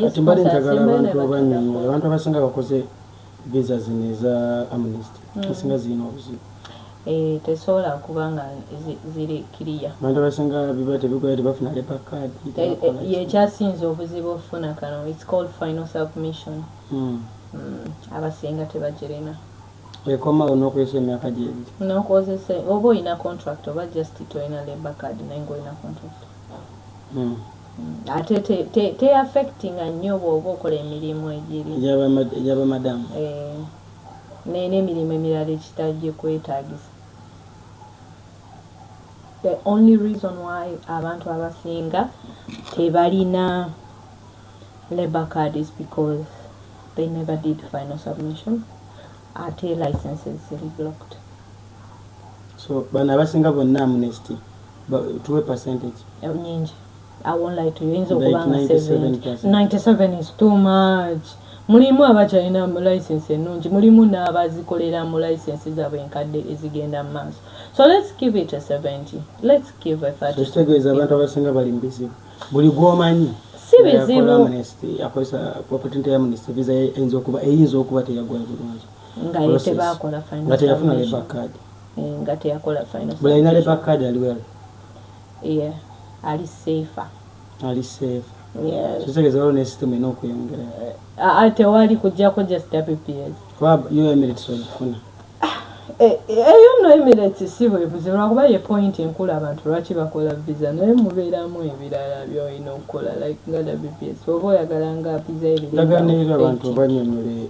Ati mbali njagala abantu abasinga bakoze visa zino eza Amnesty esinga zirina obuzibu. Tesobola kubanga ziri kiriya. Abantu abasinga biba tebikola tebafuna labour card. Yekyasinze obuzibu ofuna kano, it's called final submission. Abasinga tebagirina. Ekoma onokozesa emyaka gy'ebiri. Nokozesa oba oyina contract oba just toyina labour card naye ng'olina contract. Ate te affectinga nnyo bw'oba okola emirimu egiri egy'abamadamu n'emirimu emirala ekitajje kwetaagisa. The only reason why abantu abasinga tebalina labour card is because they never did final submission. Ate licenses ziri blocked. So bana abasinga bonna Amnesty to a percentage nyingi. I won't lie to you. Like 97 is too much. Mulimu abachina license enungi. Mulimu n'abazikolera mu licenses abenkadde ezigenda maaso. So let's give it a 70. Let's give a 30. So kitegeeza abantu abasinga bali mbizibu. Buli gwomanyi. Si bizibu. Amnesty akozesa opportunity Amnesty visa eyinza okuba teyagwa bulungi. Nga yetebakola final. Nga teyafuna labour card. Nga teyakola final. Buli ayina labour card aliwera. Yeah. Ali safer. Ali safe. Yes. Kitegeeza waliwo ne system eno okuyongera. Ate wali kujjako just PPS. Kwa yo Emirates wagifuna. Eyo no Emirates si bwe buzibu lwakuba ye point enkulu abantu lwaki bakola visa naye mubeeramu ebirala by'olina okukola like nga PPS. Oba oyagala nga visa ebiri. Taganirira abantu banyonyole